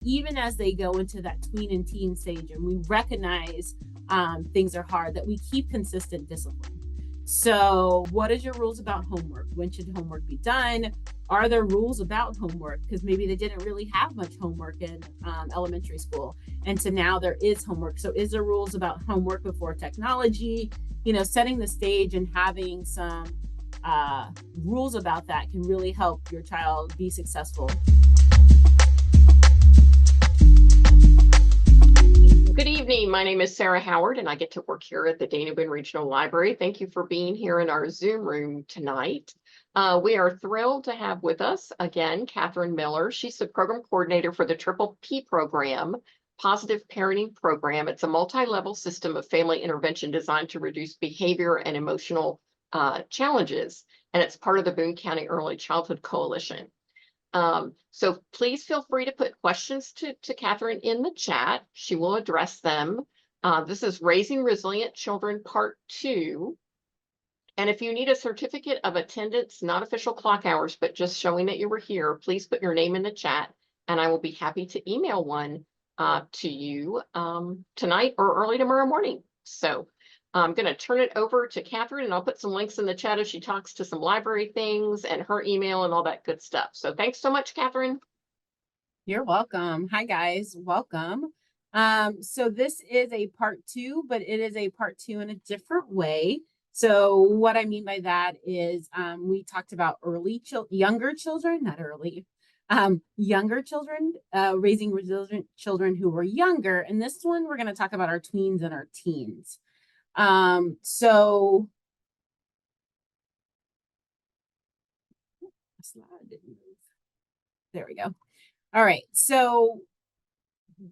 even as they go into that tween and teen stage and we recognize things are hard, that we keep consistent discipline. So what is your rules about homework? When should homework be done? Are there rules about homework? Because maybe they didn't really have much homework in elementary school. And so now there is homework. So is there rules about homework before technology? Setting the stage and having some rules about that can really help your child be successful. Good evening. My name is Sarah Howard, and I get to work here at the Dana Boone Regional Library. Thank you for being here in our Zoom room tonight. We are thrilled to have with us again Catherine Miller. She's the program coordinator for the Triple P program, Positive Parenting Program. It's a multi-level system of family intervention designed to reduce behavior and emotional challenges, and it's part of the Boone County Early Childhood Coalition. So please feel free to put questions to Catherine in the chat. She will address them. This is Raising Resilient Children Part 2. And if you need a certificate of attendance, not official clock hours, but just showing that you were here, please put your name in the chat and I will be happy to email one to you tonight or early tomorrow morning. So I'm going to turn it over to Catherine, and I'll put some links in the chat as she talks to some library things and her email and all that good stuff. So thanks so much, Catherine. You're welcome. Hi, guys. Welcome. So this is a part 2, but it is a part 2 in a different way. So what I mean by that is we talked about younger children, not early, younger children, raising resilient children who were younger. And this one, we're going to talk about our tweens and our teens. So slide didn't move. There we go. All right, so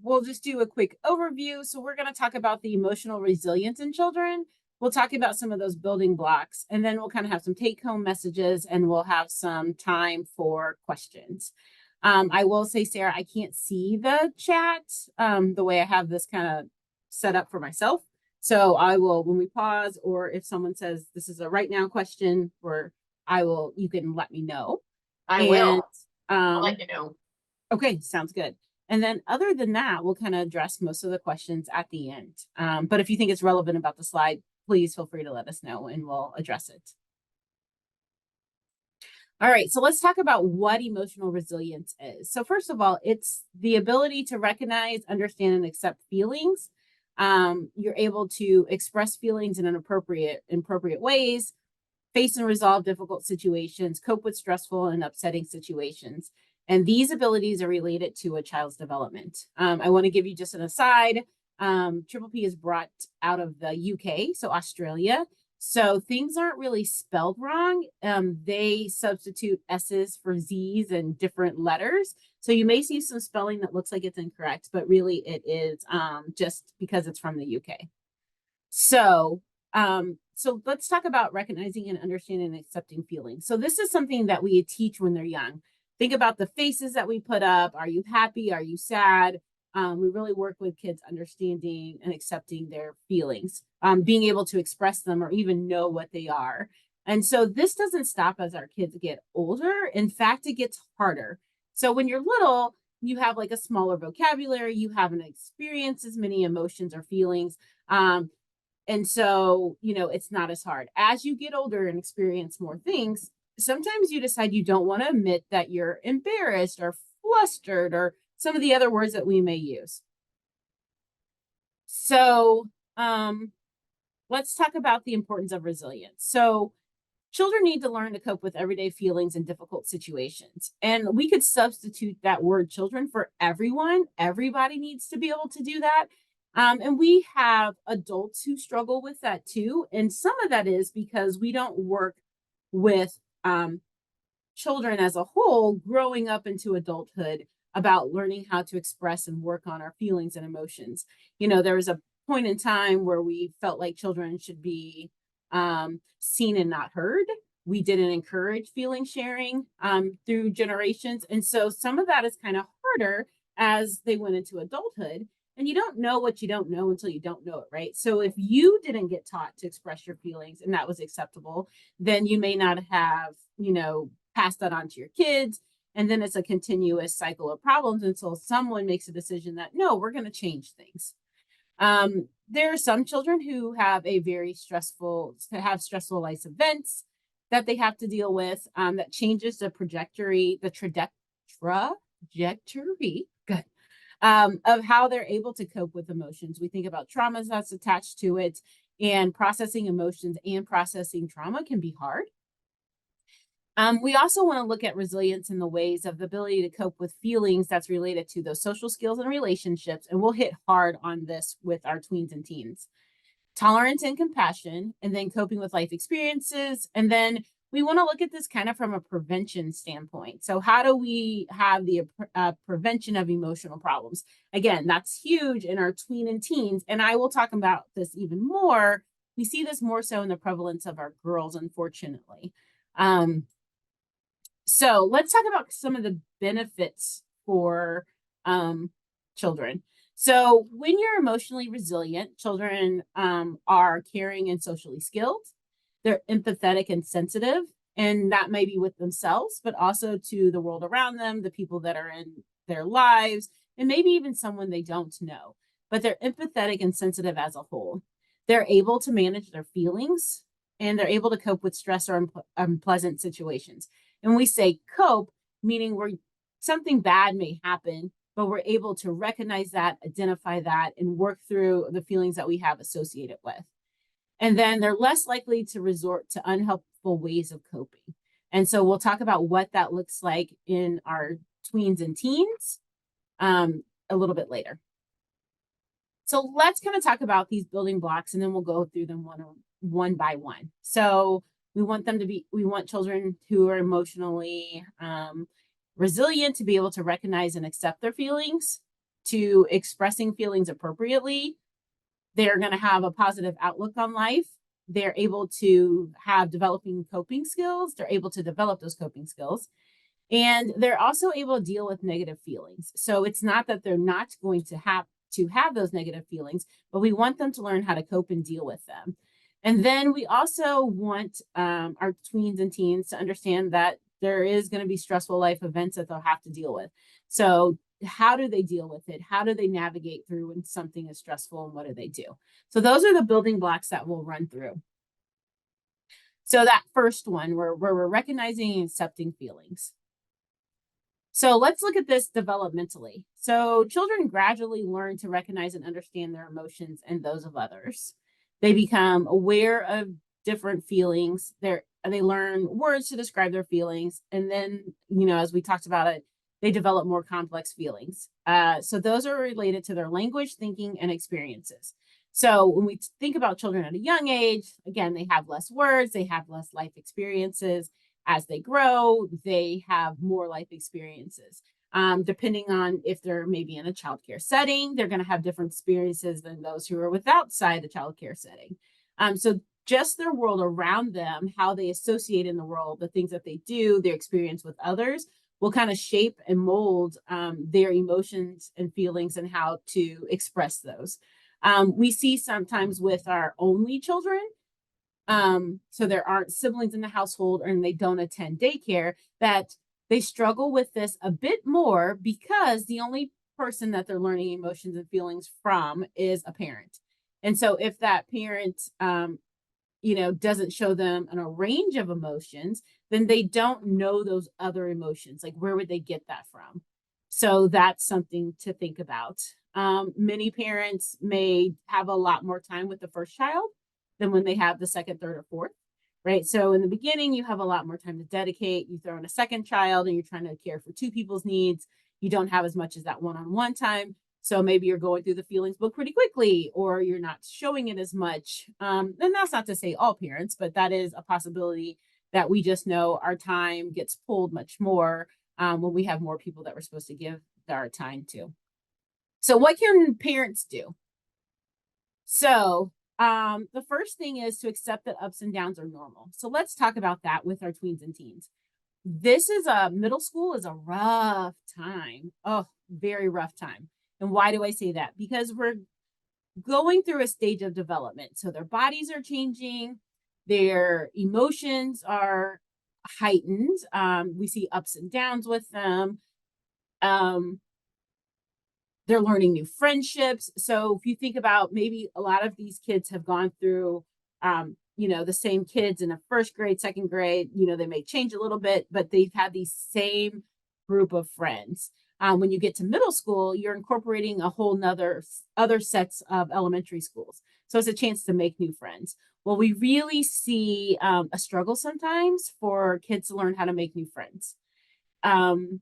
we'll just do a quick overview. So we're going to talk about the emotional resilience in children. We'll talk about some of those building blocks, and then we'll kind of have some take-home messages, and we'll have some time for questions. I will say, Sarah, I can't see the chat the way I have this kind of set up for myself. So I will, when we pause, or if someone says this is a right now question, you can let me know. I will. I'll let you know. Okay, sounds good. And then other than that, we'll kind of address most of the questions at the end. But if you think it's relevant about the slide, please feel free to let us know and we'll address it. All right, so let's talk about what emotional resilience is. So first of all, it's the ability to recognize, understand, and accept feelings. You're able to express feelings in appropriate ways, face and resolve difficult situations, cope with stressful and upsetting situations. And these abilities are related to a child's development. I want to give you just an aside. Triple P is brought out of the UK, so Australia. So things aren't really spelled wrong. They substitute S's for Z's and different letters. So you may see some spelling that looks like it's incorrect, but really it is just because it's from the UK. So let's talk about recognizing and understanding and accepting feelings. So this is something that we teach when they're young. Think about the faces that we put up. Are you happy? Are you sad? We really work with kids understanding and accepting their feelings, being able to express them or even know what they are. And so this doesn't stop as our kids get older. In fact, it gets harder. So when you're little, you have like a smaller vocabulary, you haven't experienced as many emotions or feelings. And so, it's not as hard. As you get older and experience more things, sometimes you decide you don't want to admit that you're embarrassed or flustered or some of the other words that we may use. So let's talk about the importance of resilience. So children need to learn to cope with everyday feelings in difficult situations. And we could substitute that word children for everyone. Everybody needs to be able to do that. And we have adults who struggle with that too. And some of that is because we don't work with children as a whole growing up into adulthood about learning how to express and work on our feelings and emotions. There was a point in time where we felt like children should be seen and not heard. We didn't encourage feeling sharing through generations. And so some of that is kind of harder as they went into adulthood. And you don't know what you don't know until you don't know it, right? So if you didn't get taught to express your feelings and that was acceptable, then you may not have, passed that on to your kids. And then it's a continuous cycle of problems until someone makes a decision that, no, we're going to change things. There are some children who have stressful life events that they have to deal with, that changes the trajectory, good, of how they're able to cope with emotions. We think about traumas that's attached to it, and processing emotions and processing trauma can be hard. We also want to look at resilience in the ways of the ability to cope with feelings that's related to those social skills and relationships. And we'll hit hard on this with our tweens and teens. Tolerance and compassion, and then coping with life experiences. And then we want to look at this kind of from a prevention standpoint. So how do we have the prevention of emotional problems? Again, that's huge in our tween and teens. And I will talk about this even more. We see this more so in the prevalence of our girls, unfortunately. So let's talk about some of the benefits for children. So when you're emotionally resilient, children are caring and socially skilled. They're empathetic and sensitive, and that may be with themselves, but also to the world around them, the people that are in their lives, and maybe even someone they don't know. But they're empathetic and sensitive as a whole. They're able to manage their feelings, and they're able to cope with stress or unpleasant situations. And we say cope, meaning something bad may happen, but we're able to recognize that, identify that, and work through the feelings that we have associated with. And then they're less likely to resort to unhelpful ways of coping. And so we'll talk about what that looks like in our tweens and teens a little bit later. So let's kind of talk about these building blocks, and then we'll go through them one by one. So we want children who are emotionally resilient to be able to recognize and accept their feelings, to expressing feelings appropriately. They're going to have a positive outlook on life. They're able to have developing coping skills. They're able to develop those coping skills. And they're also able to deal with negative feelings. So it's not that they're not going to have those negative feelings, but we want them to learn how to cope and deal with them. And then we also want our tweens and teens to understand that there is going to be stressful life events that they'll have to deal with. So how do they deal with it? How do they navigate through when something is stressful, and what do they do? So those are the building blocks that we'll run through. So that first one, where we're recognizing and accepting feelings. So let's look at this developmentally. So children gradually learn to recognize and understand their emotions and those of others. They become aware of different feelings. They learn words to describe their feelings. And then, as we talked about it, they develop more complex feelings. So those are related to their language, thinking, and experiences. So when we think about children at a young age, again, they have less words, they have less life experiences. As they grow, they have more life experiences. Depending on if they're maybe in a childcare setting, they're going to have different experiences than those who are outside the childcare setting. So just their world around them, how they associate in the world, the things that they do, their experience with others, will kind of shape and mold their emotions and feelings and how to express those. We see sometimes with our only children, so there aren't siblings in the household and they don't attend daycare, that they struggle with this a bit more because the only person that they're learning emotions and feelings from is a parent. And so if that parent, doesn't show them a range of emotions, then they don't know those other emotions. Like, where would they get that from? So that's something to think about. Many parents may have a lot more time with the first child than when they have the second, third, or fourth, right? So in the beginning, you have a lot more time to dedicate. You throw in a second child and you're trying to care for two people's needs. You don't have as much as that one-on-one time. So maybe you're going through the feelings book pretty quickly, or you're not showing it as much. And that's not to say all parents, but that is a possibility that we just know our time gets pulled much more when we have more people that we're supposed to give our time to. So what can parents do? So the first thing is to accept that ups and downs are normal. So let's talk about that with our tweens and teens. Middle school is a rough time. Oh, very rough time. And why do I say that? Because we're going through a stage of development. So their bodies are changing, their emotions are heightened. We see ups and downs with them. Um, they're learning new friendships. So if you think about, maybe a lot of these kids have gone through, the same kids in a first grade, second grade, they may change a little bit, but they've had these same group of friends. When you get to middle school, you're incorporating a whole nother other sets of elementary schools. So it's a chance to make new friends. Well, we really see a struggle sometimes for kids to learn how to make new friends. And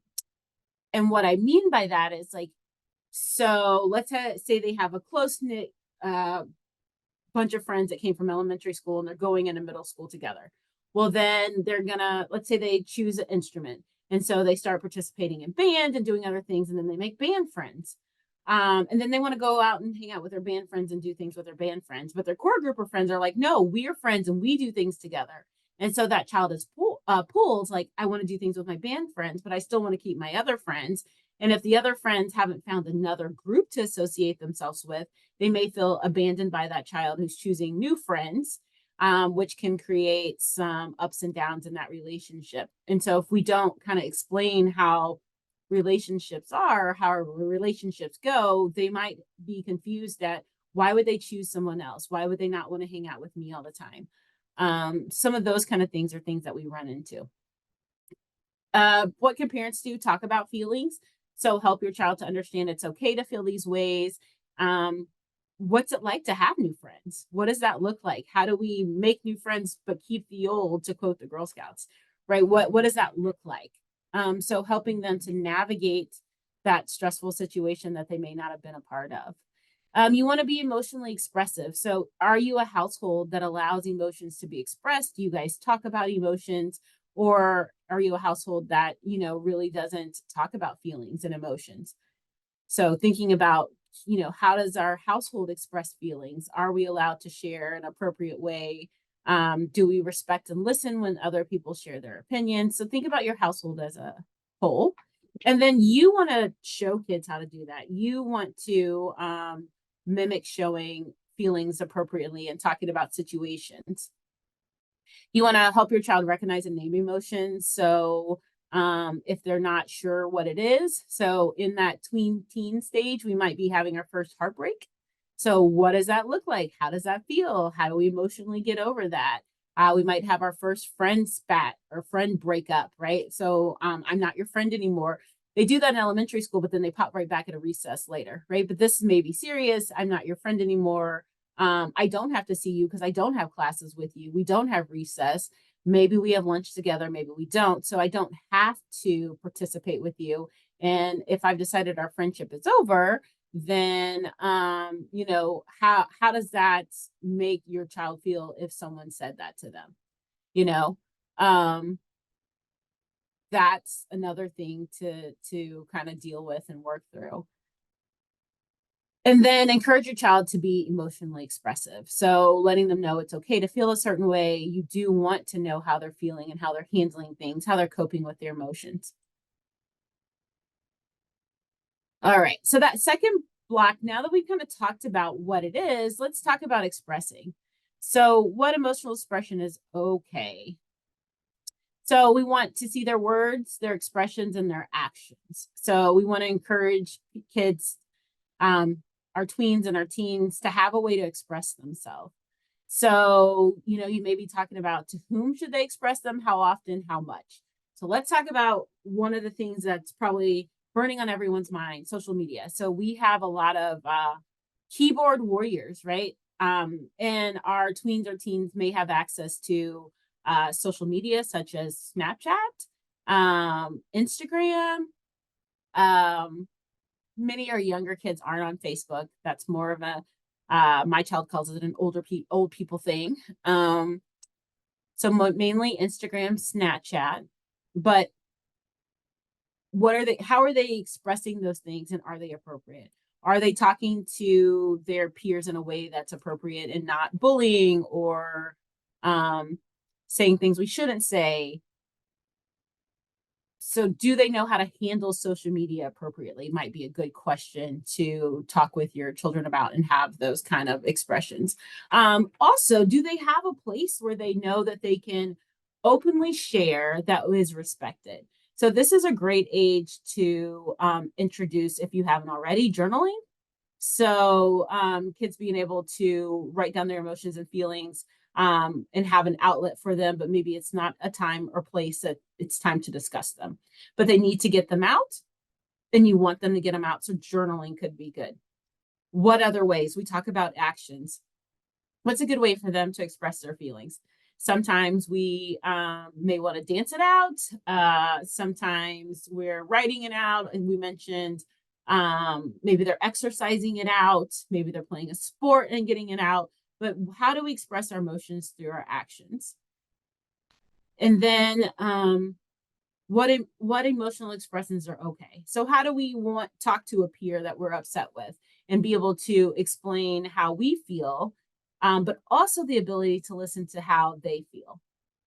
what I mean by that is, like, so let's say they have a close knit bunch of friends that came from elementary school and they're going into middle school together. Well, then they're gonna, let's say they choose an instrument. And so they start participating in band and doing other things, and then they make band friends. And then they want to go out and hang out with their band friends and do things with their band friends. But their core group of friends are like, no, we are friends and we do things together. And so that child is pulled, like, I want to do things with my band friends, but I still want to keep my other friends. And if the other friends haven't found another group to associate themselves with, they may feel abandoned by that child who's choosing new friends, which can create some ups and downs in that relationship. And so if we don't kind of explain how relationships are, how relationships go, they might be confused at, why would they choose someone else? Why would they not want to hang out with me all the time? Some of those kind of things are things that we run into. What can parents do? Talk about feelings. So help your child to understand it's okay to feel these ways. What's it like to have new friends? What does that look like? How do we make new friends but keep the old, to quote the Girl Scouts, right? What does that look like? So helping them to navigate that stressful situation that they may not have been a part of. You want to be emotionally expressive. So are you a household that allows emotions to be expressed? Do you guys talk about emotions? Or are you a household that, really doesn't talk about feelings and emotions? So thinking about, how does our household express feelings? Are we allowed to share in an appropriate way? Do we respect and listen when other people share their opinions? So think about your household as a whole. And then you want to show kids how to do that. You want to mimic showing feelings appropriately and talking about situations. You want to help your child recognize and name emotions. So if they're not sure what it is, so in that teen stage, we might be having our first heartbreak. So what does that look like? How does that feel? How do we emotionally get over that? We might have our first friend spat or friend breakup, right? So I'm not your friend anymore. They do that in elementary school, but then they pop right back at a recess later, right? But this may be serious. I'm not your friend anymore. I don't have to see you because I don't have classes with you. We don't have recess. Maybe we have lunch together, maybe we don't. So I don't have to participate with you. And if I've decided our friendship is over, then how does that make your child feel if someone said that to them? You know, um, that's another thing to kind of deal with and work through. And then encourage your child to be emotionally expressive. So letting them know it's okay to feel a certain way. You do want to know how they're feeling and how they're handling things, how they're coping with their emotions. All right. So that second block, now that we've kind of talked about what it is, let's talk about expressing. So what emotional expression is okay? So we want to see their words, their expressions, and their actions. So we want to encourage kids, our tweens and our teens, to have a way to express themselves. So, you may be talking about, to whom should they express them, how often, how much. So let's talk about one of the things that's probably burning on everyone's mind, social media. So we have a lot of keyboard warriors, right? And our tweens or teens may have access to social media such as Snapchat, Instagram. Many of our younger kids aren't on Facebook. That's more of a my child calls it an old people thing. So mainly Instagram, Snapchat, but how are they expressing those things, and are they appropriate? Are they talking to their peers in a way that's appropriate and not bullying or saying things we shouldn't say? So do they know how to handle social media appropriately? Might be a good question to talk with your children about and have those kind of expressions. Also, do they have a place where they know that they can openly share that is respected. So this is a great age to introduce, if you haven't already, journaling. So kids being able to write down their emotions and feelings and have an outlet for them, but maybe it's not a time or place that it's time to discuss them, but they need to get them out and you want them to get them out. So journaling could be good. What other ways? We talk about actions. What's a good way for them to express their feelings? Sometimes we may want to dance it out. Sometimes we're writing it out. And we mentioned maybe they're exercising it out. Maybe they're playing a sport and getting it out. But how do we express our emotions through our actions? And then what emotional expressions are okay? So how do we talk to a peer that we're upset with and be able to explain how we feel, but also the ability to listen to how they feel?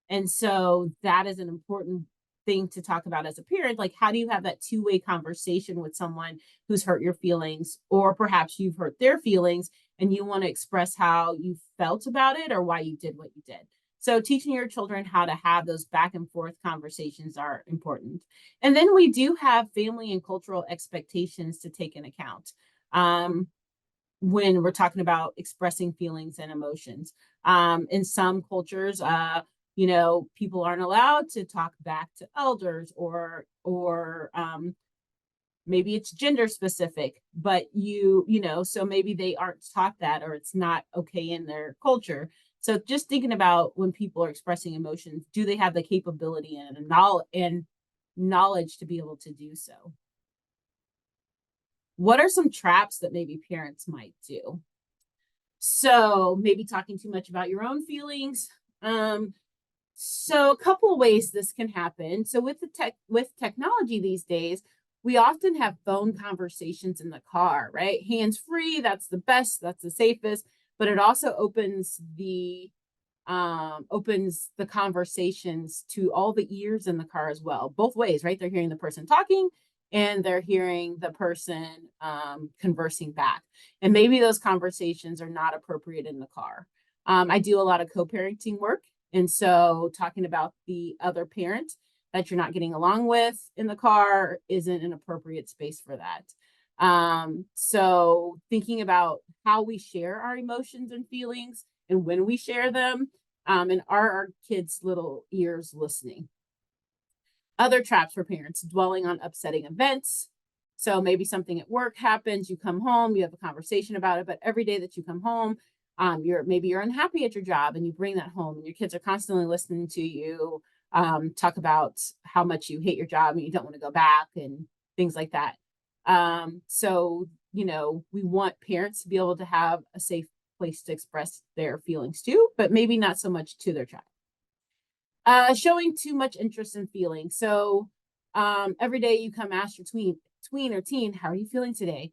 And so that is an important thing to talk about as a parent. Like, how do you have that two-way conversation with someone who's hurt your feelings, or perhaps you've hurt their feelings and you want to express how you felt about it or why you did what you did? So teaching your children how to have those back and forth conversations are important. And then we do have family and cultural expectations to take in account. When we're talking about expressing feelings and emotions. In some cultures, people aren't allowed to talk back to elders, or maybe it's gender specific, but so maybe they aren't taught that, or it's not okay in their culture. So just thinking about when people are expressing emotions, do they have the capability and knowledge to be able to do so? What are some traps that maybe parents might do? So maybe talking too much about your own feelings. So a couple of ways this can happen. So with technology these days, we often have phone conversations in the car, right? Hands free, that's the best, that's the safest, but it also opens the conversations to all the ears in the car as well, both ways, right? They're hearing the person talking and they're hearing the person conversing back. And maybe those conversations are not appropriate in the car. I do a lot of co-parenting work. And so talking about the other parent that you're not getting along with in the car isn't an appropriate space for that. So thinking about how we share our emotions and feelings and when we share them, and are our kids' little ears listening? Other traps for parents: dwelling on upsetting events. So maybe something at work happens, you come home, you have a conversation about it, but every day that you come home, you're unhappy at your job and you bring that home, and your kids are constantly listening to you talk about how much you hate your job and you don't want to go back and things like that. So we want parents to be able to have a safe place to express their feelings too, but maybe not so much to their child. Showing too much interest in feelings. So every day you come ask your tween or teen, how are you feeling today?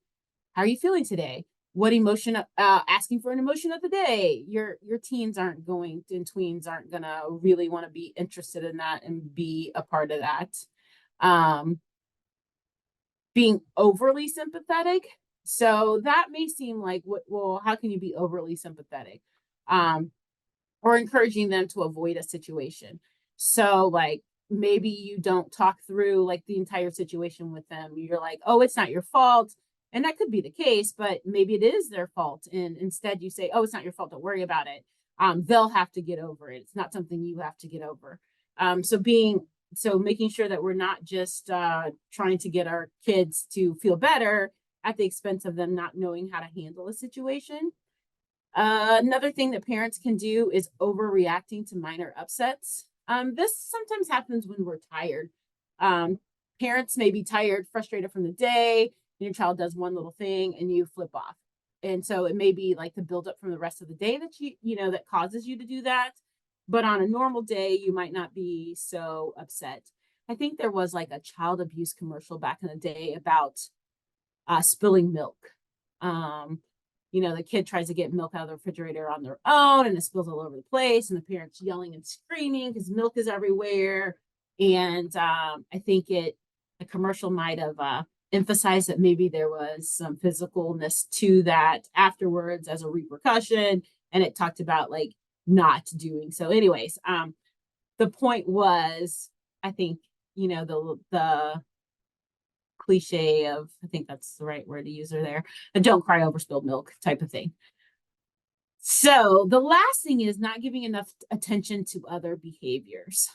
How are you feeling today? What emotion? Asking for an emotion of the day. Your teens aren't going, and tweens aren't gonna really want to be interested in that and be a part of that. Being overly sympathetic. So that may seem like, well, how can you be overly sympathetic? Or encouraging them to avoid a situation. So like maybe you don't talk through like the entire situation with them. You're like, oh, it's not your fault. And that could be the case, but maybe it is their fault. And instead you say, oh, it's not your fault. Don't worry about it. They'll have to get over it. It's not something you have to get over. So making sure that we're not just trying to get our kids to feel better at the expense of them not knowing how to handle a situation. Another thing that parents can do is overreacting to minor upsets. This sometimes happens when we're tired. Parents may be tired, frustrated from the day, and your child does one little thing and you flip off. And so it may be like the buildup from the rest of the day that that causes you to do that. But on a normal day, you might not be so upset. I think there was like a child abuse commercial back in the day about spilling milk. The kid tries to get milk out of the refrigerator on their own and it spills all over the place, and the parents yelling and screaming because milk is everywhere. And I think the commercial might have emphasized that maybe there was some physicalness to that afterwards as a repercussion, and it talked about like not doing so. Anyways, the point was, I think, the cliche of, I think that's the right word to use there, a don't cry over spilled milk type of thing. So the last thing is not giving enough attention to other behaviors.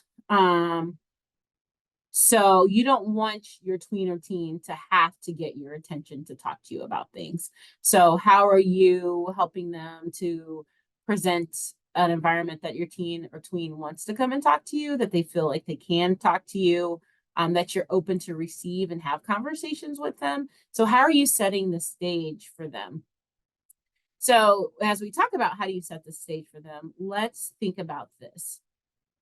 So you don't want your tween or teen to have to get your attention to talk to you about things. So how are you helping them to present an environment that your teen or tween wants to come and talk to you, that they feel like they can talk to you, that you're open to receive and have conversations with them? So how are you setting the stage for them? So as we talk about how do you set the stage for them, let's think about this.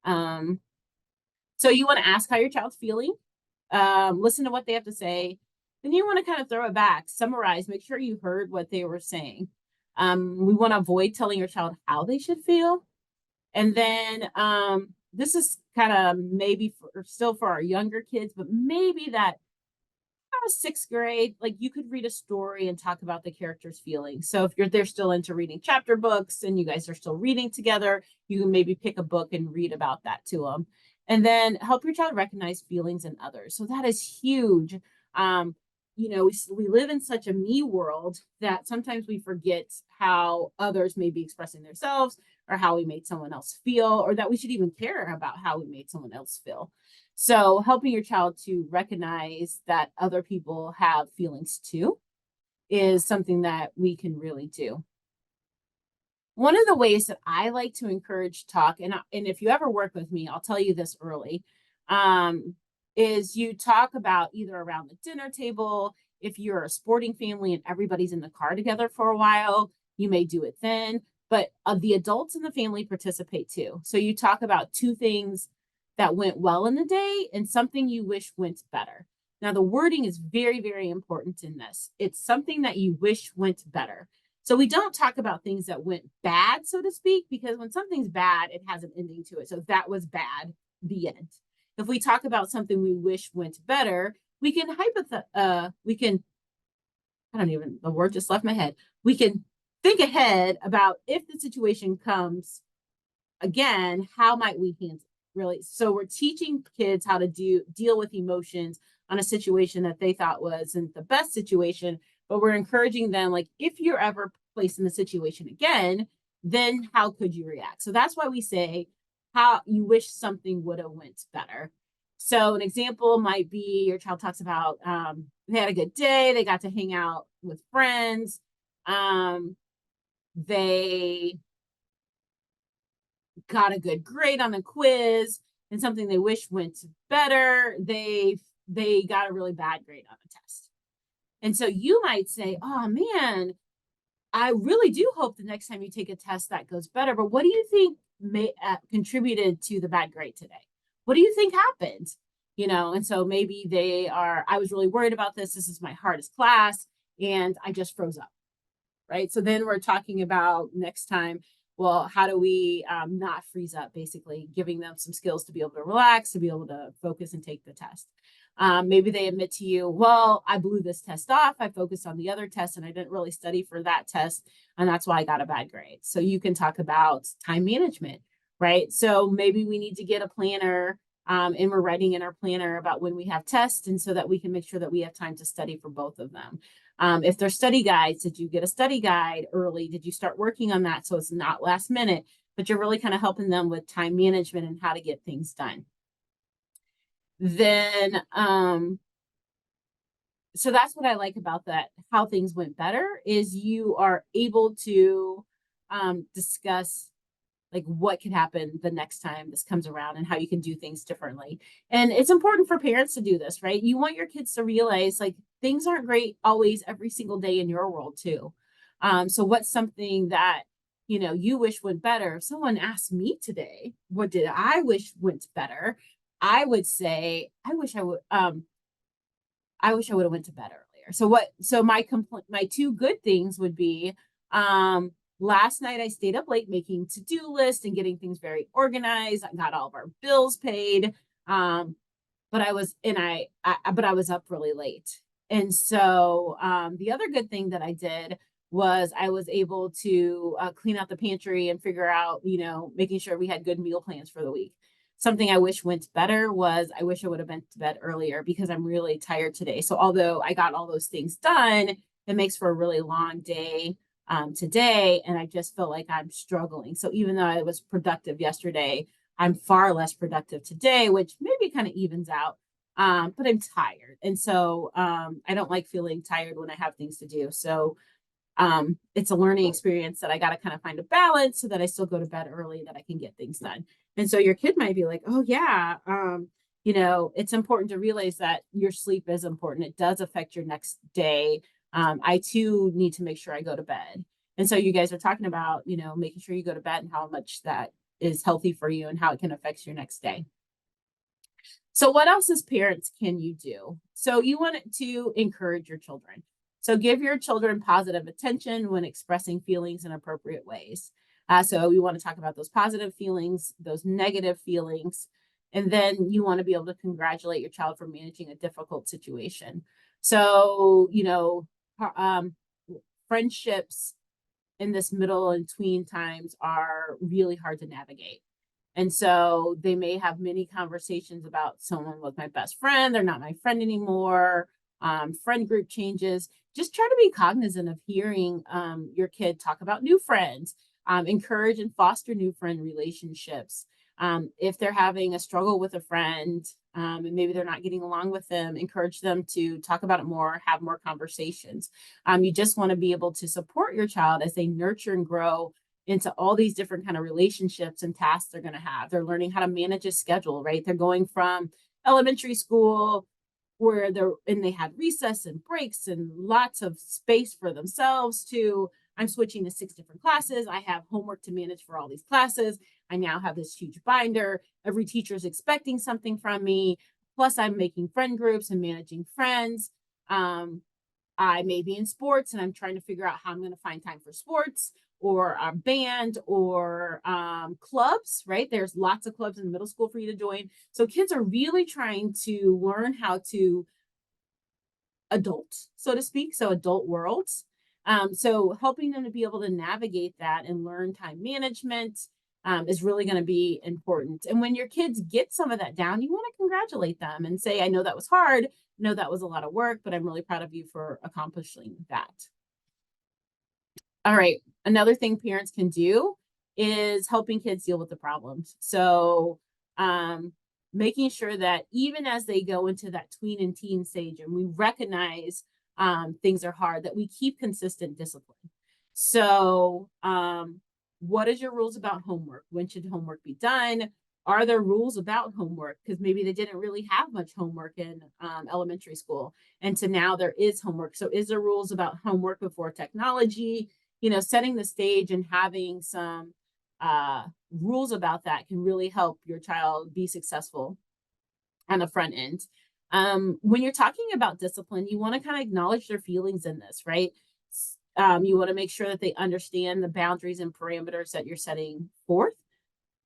So you want to ask how your child's feeling, listen to what they have to say. Then you want to kind of throw it back, summarize, make sure you heard what they were saying. We want to avoid telling your child how they should feel. And then this is kind of maybe still for our younger kids, but maybe that sixth grade, like you could read a story and talk about the character's feelings. So if they're still into reading chapter books and you guys are still reading together, you can maybe pick a book and read about that to them. And then help your child recognize feelings in others. So that is huge. We live in such a me world that sometimes we forget how others may be expressing themselves, or how we made someone else feel, or that we should even care about how we made someone else feel. So helping your child to recognize that other people have feelings too is something that we can really do. One of the ways that I like to encourage talk, and if you ever work with me, I'll tell you this early, is you talk about either around the dinner table. If you're a sporting family and everybody's in the car together for a while, you may do it then. But the adults in the family participate too. So you talk about two things that went well in the day and something you wish went better. Now, the wording is very, very important in this. It's something that you wish went better. So we don't talk about things that went bad, so to speak, because when something's bad, it has an ending to it. So that was bad, the end. If we talk about something we wish went better, we can the word just left my head. We can think ahead about if the situation comes again, how might we handle it? Really. So we're teaching kids how to deal with emotions on a situation that they thought wasn't the best situation, but we're encouraging them, like, if you're ever placed in the situation again, then how could you react? So that's why we say how you wish something would have went better. So an example might be your child talks about they had a good day, they got to hang out with friends, they got a good grade on a quiz, and something they wish went better, they got a really bad grade on a test. And so you might say, oh man, I really do hope the next time you take a test that goes better, but what do you think may contributed to the bad grade today? What do you think happened? And so maybe I was really worried about this is my hardest class and I just froze up, right? So then we're talking about next time, well, how do we not freeze up, basically giving them some skills to be able to relax, to be able to focus and take the test. Maybe they admit to you, well, I blew this test off. I focused on the other test and I didn't really study for that test. And that's why I got a bad grade. So you can talk about time management, right? So maybe we need to get a planner and we're writing in our planner about when we have tests, and so that we can make sure that we have time to study for both of them. If there's study guides, did you get a study guide early? Did you start working on that so it's not last minute, but you're really kind of helping them with time management and how to get things done? Then, so that's what I like about that, how things went better, is you are able to discuss like what can happen the next time this comes around and how you can do things differently. And it's important for parents to do this, right? You want your kids to realize like things aren't great always every single day in your world too. So what's something that, you wish went better? If someone asked me today, what did I wish went better? I would say, I wish I would have went to bed earlier. So my two good things would be, last night I stayed up late making to-do lists and getting things very organized. I got all of our bills paid. But I was up really late. And so the other good thing that I did was I was able to clean out the pantry and figure out, making sure we had good meal plans for the week. Something I wish went better was I wish I would have been to bed earlier because I'm really tired today. So although I got all those things done, it makes for a really long day today. And I just feel like I'm struggling. So even though I was productive yesterday, I'm far less productive today, which maybe kind of evens out. But I'm tired. And so I don't like feeling tired when I have things to do. So it's a learning experience that I got to kind of find a balance so that I still go to bed early, that I can get things done. And so your kid might be like, oh, yeah, it's important to realize that your sleep is important. It does affect your next day. I too need to make sure I go to bed. And so you guys are talking about, making sure you go to bed and how much that is healthy for you and how it can affect your next day. So what else as parents can you do? So you want to encourage your children. So give your children positive attention when expressing feelings in appropriate ways. So we want to talk about those positive feelings, those negative feelings, and then you want to be able to congratulate your child for managing a difficult situation. So, friendships in this middle and tween times are really hard to navigate. And so they may have many conversations about someone was my best friend, they're not my friend anymore, friend group changes. Just try to be cognizant of hearing your kid talk about new friends, encourage and foster new friend relationships. If they're having a struggle with a friend and maybe they're not getting along with them, encourage them to talk about it more, have more conversations. You just want to be able to support your child as they nurture and grow into all these different kind of relationships and tasks they're going to have. They're learning how to manage a schedule, right? They're going from elementary school where they had recess and breaks and lots of space for themselves to I'm switching to 6 different classes. I have homework to manage for all these classes. I now have this huge binder. Every teacher is expecting something from me. Plus, I'm making friend groups and managing friends. I may be in sports and I'm trying to figure out how I'm going to find time for sports or a band or clubs, right? There's lots of clubs in middle school for you to join. So kids are really trying to learn how to adult, so to speak, so adult worlds. So helping them to be able to navigate that and learn time management is really going to be important. And when your kids get some of that down, you want to congratulate them and say, I know that was hard. I know that was a lot of work, but I'm really proud of you for accomplishing that. All right. Another thing parents can do is helping kids deal with the problems. So making sure that even as they go into that tween and teen stage and we recognize things are hard, that we keep consistent discipline. So what is your rules about homework? When should homework be done? Are there rules about homework? Because maybe they didn't really have much homework in elementary school. And so now there is homework. So is there rules about homework before technology? Setting the stage and having some rules about that can really help your child be successful on the front end. When you're talking about discipline, you want to kind of acknowledge their feelings in this, right? You want to make sure that they understand the boundaries and parameters that you're setting forth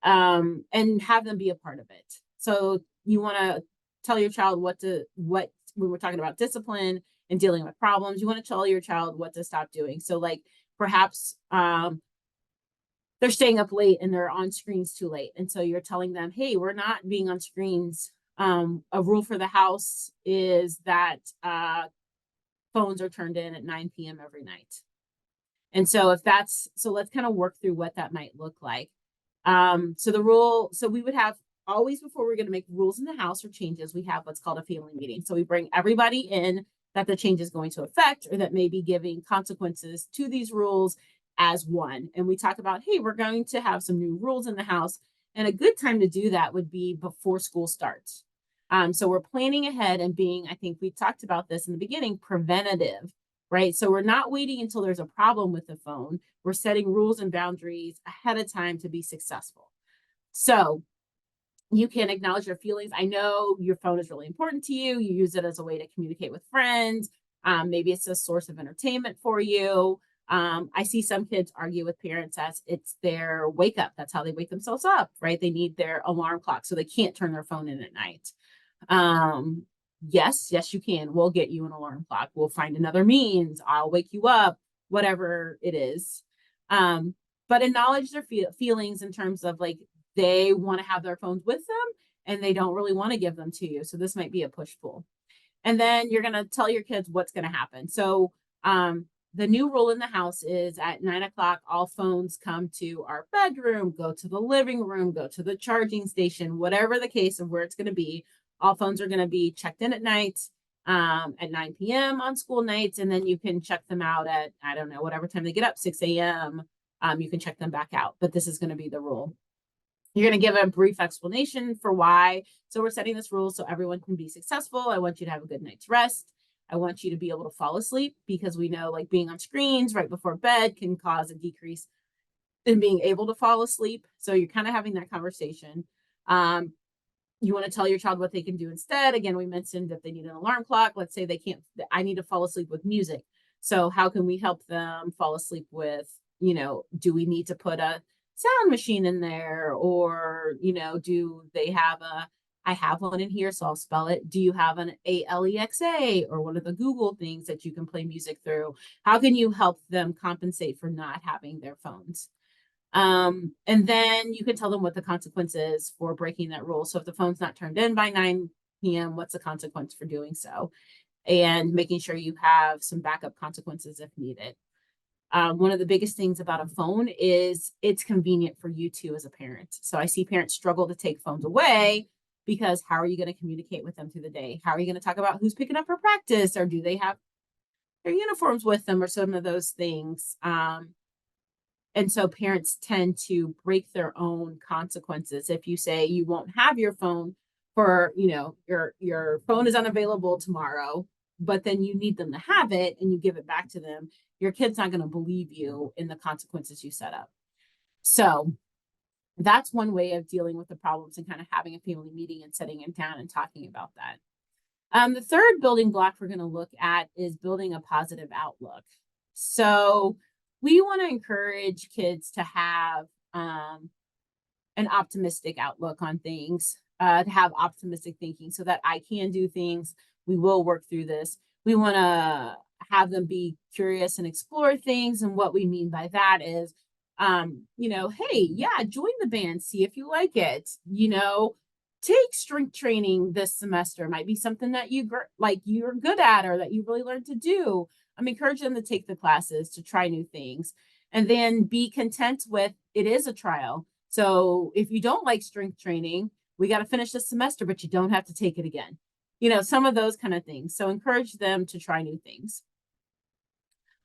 and have them be a part of it. So you want to tell your child what when we're talking about discipline and dealing with problems, you want to tell your child what to stop doing. So like perhaps they're staying up late and they're on screens too late. And so you're telling them, hey, we're not being on screens. A rule for the house is that phones are turned in at 9 p.m. every night. And so let's kind of work through what that might look like. So we would have always, before we're going to make rules in the house or changes, we have what's called a family meeting. So we bring everybody in that the change is going to affect or that may be giving consequences to these rules as one. And we talk about, hey, we're going to have some new rules in the house. And a good time to do that would be before school starts. So we're planning ahead and being, I think we talked about this in the beginning, preventative, right? So we're not waiting until there's a problem with the phone. We're setting rules and boundaries ahead of time to be successful. So you can acknowledge your feelings. I know your phone is really important to you. You use it as a way to communicate with friends. Maybe it's a source of entertainment for you. I see some kids argue with parents as it's their wake up. That's how they wake themselves up, right? They need their alarm clock, so they can't turn their phone in at night. Yes, you can. We'll get you an alarm clock. We'll find another means. I'll wake you up, whatever it is. But acknowledge their feelings in terms of like, they want to have their phones with them and they don't really want to give them to you. So this might be a push pull. And then you're going to tell your kids what's going to happen. So the new rule in the house is at 9 o'clock, all phones come to our bedroom, go to the living room, go to the charging station, whatever the case of where it's going to be. All phones are going to be checked in at night at 9 p.m. on school nights. And then you can check them out at, I don't know, whatever time they get up, 6 a.m. You can check them back out. But this is going to be the rule. You're going to give a brief explanation for why. So we're setting this rule so everyone can be successful. I want you to have a good night's rest. I want you to be able to fall asleep, because we know like being on screens right before bed can cause a decrease in being able to fall asleep. So you're kind of having that conversation. You want to tell your child what they can do instead. Again, we mentioned if they need an alarm clock, let's say they can't, I need to fall asleep with music. So how can we help them fall asleep with, do we need to put a sound machine in there, or do they have I have one in here, so I'll spell it. Do you have an Alexa or one of the Google things that you can play music through? How can you help them compensate for not having their phones? And then you can tell them what the consequence is for breaking that rule. So if the phone's not turned in by 9 p.m., what's the consequence for doing so? And making sure you have some backup consequences if needed. One of the biggest things about a phone is it's convenient for you too as a parent. So I see parents struggle to take phones away, because how are you going to communicate with them through the day? How are you going to talk about who's picking up for practice, or do they have their uniforms with them, or some of those things? And so parents tend to break their own consequences. If you say you won't have your phone for, your phone is unavailable tomorrow, but then you need them to have it and you give it back to them, your kid's not going to believe you in the consequences you set up. So that's one way of dealing with the problems and kind of having a family meeting and sitting it down and talking about that. The third building block we're going to look at is building a positive outlook. So we want to encourage kids to have an optimistic outlook on things, to have optimistic thinking, so that I can do things. We will work through this. We want to have them be curious and explore things. And what we mean by that is, hey, yeah, join the band, see if you like it, take strength training this semester. Might be something that you're good at, or that you really learned to do. I'm encouraging them to take the classes, to try new things, and then be content with it is a trial. So if you don't like strength training, we got to finish this semester, but you don't have to take it again. Some of those kind of things. So encourage them to try new things.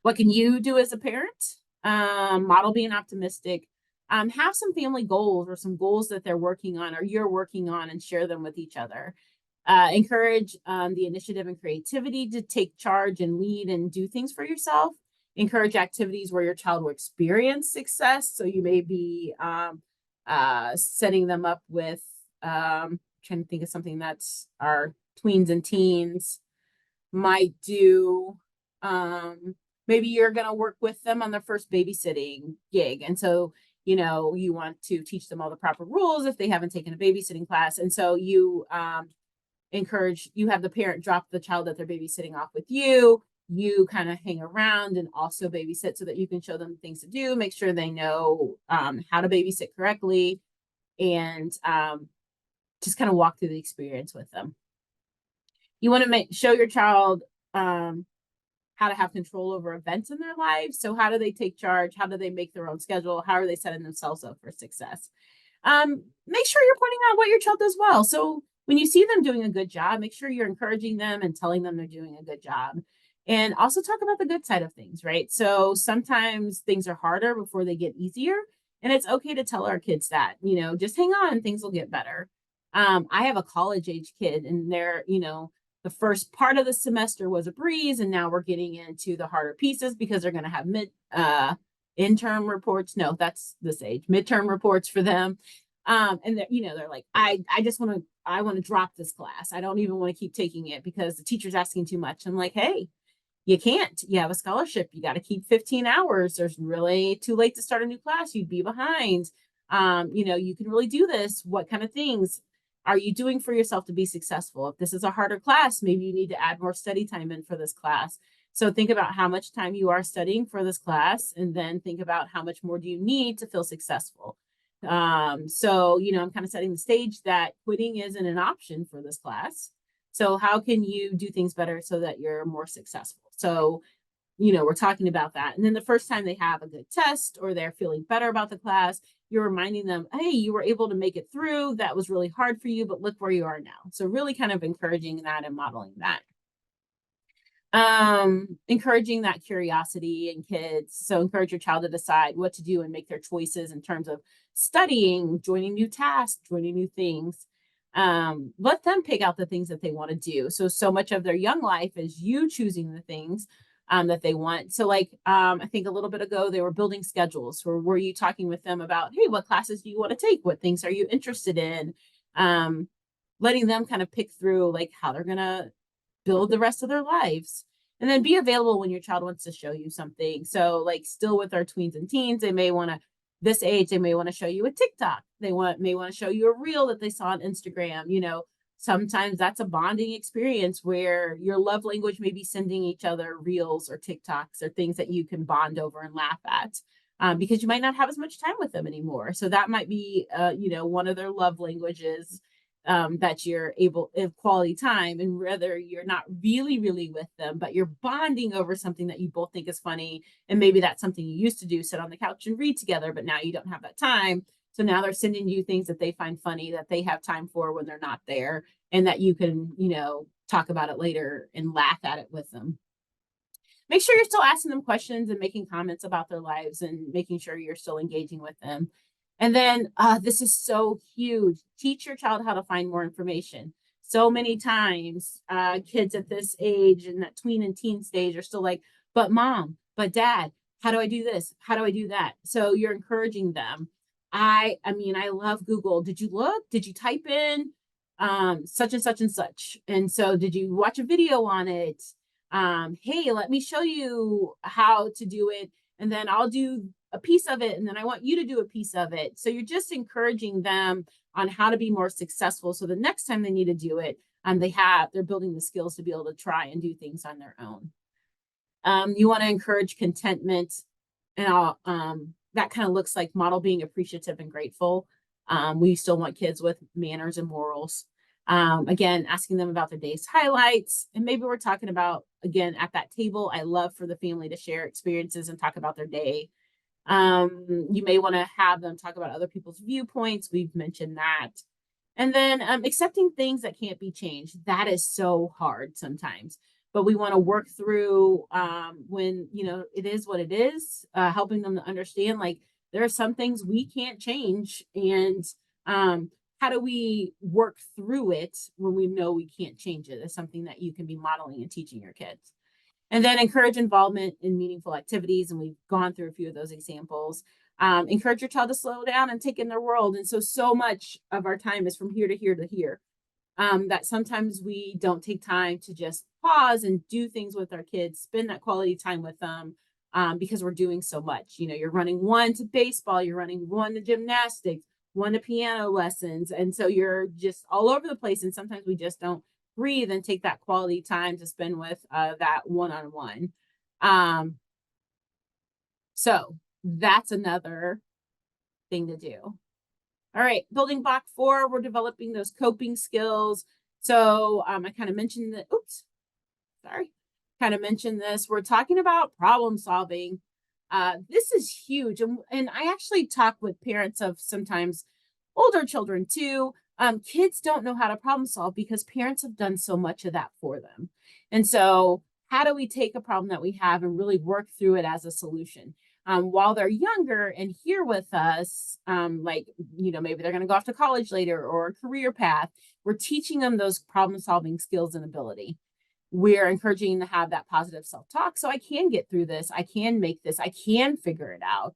What can you do as a parent? Model being optimistic. Have some family goals, or some goals that they're working on or you're working on, and share them with each other. Encourage the initiative and creativity to take charge and lead and do things for yourself. Encourage activities where your child will experience success. So you may be setting them up with, trying to think of something that's our tweens and teens might do. Maybe you're going to work with them on their first babysitting gig. And so, you want to teach them all the proper rules if they haven't taken a babysitting class. And so you you have the parent drop the child that they're babysitting off with you. You kind of hang around and also babysit, so that you can show them things to do, make sure they know how to babysit correctly, and just kind of walk through the experience with them. You want to show your child how to have control over events in their lives. So how do they take charge? How do they make their own schedule? How are they setting themselves up for success? Make sure you're pointing out what your child does well. So when you see them doing a good job, make sure you're encouraging them and telling them they're doing a good job. And also talk about the good side of things, right? So sometimes things are harder before they get easier. And it's okay to tell our kids that, just hang on, things will get better. I have a college age kid, and they're, the first part of the semester was a breeze, and now we're getting into the harder pieces, because they're going to have interim reports. No, that's this age, midterm reports for them. And they're like, I want to drop this class. I don't even want to keep taking it because the teacher's asking too much. I'm like, hey, you can't. You have a scholarship. You got to keep 15 hours. There's really too late to start a new class. You'd be behind. You can really do this. What kind of things are you doing for yourself to be successful? If this is a harder class, maybe you need to add more study time in for this class. So think about how much time you are studying for this class, and then think about how much more do you need to feel successful. So, I'm kind of setting the stage that quitting isn't an option for this class. So how can you do things better so that you're more successful? So, we're talking about that. And then the first time they have a good test or they're feeling better about the class, you're reminding them, hey, you were able to make it through. That was really hard for you, but look where you are now. So really kind of encouraging that and modeling that. Encouraging that curiosity in kids. So encourage your child to decide what to do and make their choices in terms of studying, joining new tasks, joining new things. Let them pick out the things that they want to do. So much of their young life is you choosing the things that they want. So I think a little bit ago, they were building schedules, or were you talking with them about, hey, what classes do you want to take? What things are you interested in? Letting them kind of pick through like how they're going to build the rest of their lives. And then be available when your child wants to show you something. So like still with our tweens and teens, they may want to, this age, they may want to show you a TikTok. They may want to show you a reel that they saw on Instagram. Sometimes that's a bonding experience where your love language may be sending each other reels or TikToks or things that you can bond over and laugh at. Because you might not have as much time with them anymore. So that might be, one of their love languages, that you're able of quality time, and whether you're not really with them, but you're bonding over something that you both think is funny. And maybe that's something you used to do, sit on the couch and read together, but now you don't have that time. So now they're sending you things that they find funny, that they have time for when they're not there, and that you can, talk about it later and laugh at it with them. Make sure you're still asking them questions and making comments about their lives and making sure you're still engaging with them. And then this is so huge. Teach your child how to find more information. So many times, kids at this age and that tween and teen stage are still like, but mom, but dad, how do I do this? How do I do that? So you're encouraging them. I love Google. Did you look? Did you type in such and such and such? And so did you watch a video on it? Hey, let me show you how to do it. And then I'll do a piece of it. And then I want you to do a piece of it. So you're just encouraging them on how to be more successful. So the next time they need to do it, they're building the skills to be able to try and do things on their own. You want to encourage contentment, and that kind of looks like model being appreciative and grateful. We still want kids with manners and morals. Again, asking them about their day's highlights. And maybe we're talking about, again, at that table, I love for the family to share experiences and talk about their day. You may want to have them talk about other people's viewpoints. We've mentioned that. And then accepting things that can't be changed. That is so hard sometimes. But we want to work through when, it is what it is, helping them to understand, like, there are some things we can't change. And how do we work through it when we know we can't change it? Is something that you can be modeling and teaching your kids. And then encourage involvement in meaningful activities. And we've gone through a few of those examples. Encourage your child to slow down and take in their world. And so much of our time is from here to here to here. That sometimes we don't take time to just pause and do things with our kids, spend that quality time with them, because we're doing so much. You're running one to baseball, you're running one to gymnastics, one to piano lessons. And so you're just all over the place. And sometimes we just don't breathe and take that quality time to spend with that one-on-one. So that's another thing to do. All right, building block 4, we're developing those coping skills. So I kind of mentioned that, mentioned this. We're talking about problem solving. This is huge. And I actually talk with parents of sometimes older children too. Kids don't know how to problem solve because parents have done so much of that for them. And so how do we take a problem that we have and really work through it as a solution? While they're younger and here with us, maybe they're going to go off to college later or a career path, we're teaching them those problem solving skills and ability. We're encouraging them to have that positive self-talk. So I can get through this. I can make this. I can figure it out.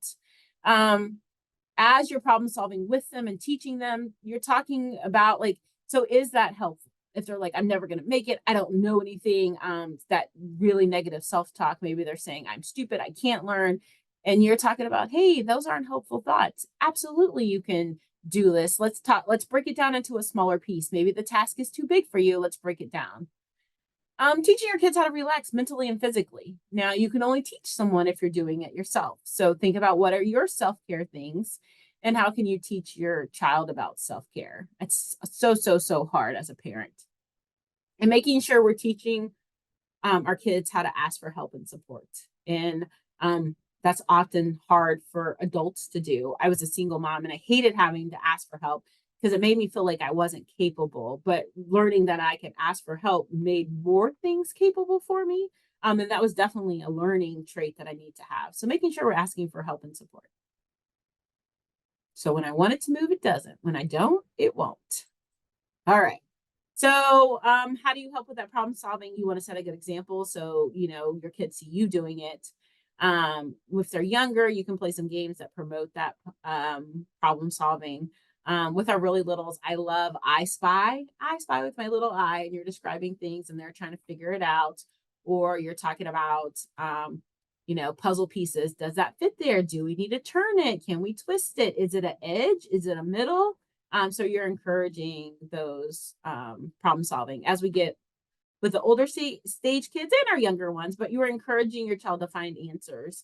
As you're problem solving with them and teaching them, you're talking about so is that helpful? If they're like, I'm never going to make it, I don't know anything, that really negative self-talk, maybe they're saying, I'm stupid, I can't learn. And you're talking about, hey, those aren't helpful thoughts. Absolutely, you can do this. Let's break it down into a smaller piece. Maybe the task is too big for you. Let's break it down. Teaching your kids how to relax mentally and physically. Now, you can only teach someone if you're doing it yourself. So think about what are your self-care things And how can you teach your child about self-care? It's so hard as a parent. And making sure we're teaching our kids how to ask for help and support. And that's often hard for adults to do. I was a single mom and I hated having to ask for help because it made me feel like I wasn't capable. But learning that I could ask for help made more things capable for me. And that was definitely a learning trait that I need to have. So making sure we're asking for help and support. So when I want it to move, it doesn't. When I don't, it won't. All right. So how do you help with that problem solving? You want to set a good example so your kids see you doing it. If they're younger, you can play some games that promote that problem solving. With our really littles, I love I Spy. I Spy with my little eye, and you're describing things and they're trying to figure it out. Or you're talking about puzzle pieces. Does that fit there? Do we need to turn it? Can we twist it? Is it an edge? Is it a middle? So you're encouraging those problem solving as we get with the older stage kids and our younger ones, but you are encouraging your child to find answers.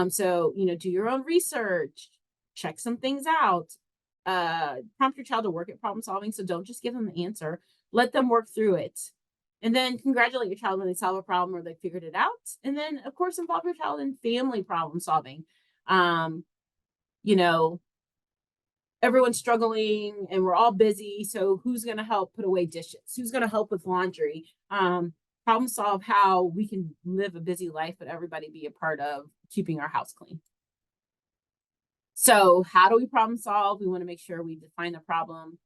So, do your own research, check some things out, prompt your child to work at problem solving. So don't just give them the answer, let them work through it. And then congratulate your child when they solve a problem or they figured it out. And then, of course, involve your child in family problem solving. Everyone's struggling and we're all busy. So who's going to help put away dishes? Who's going to help with laundry? Problem solve how we can live a busy life, but everybody be a part of keeping our house clean. So how do we problem solve? We want to make sure we define the problem.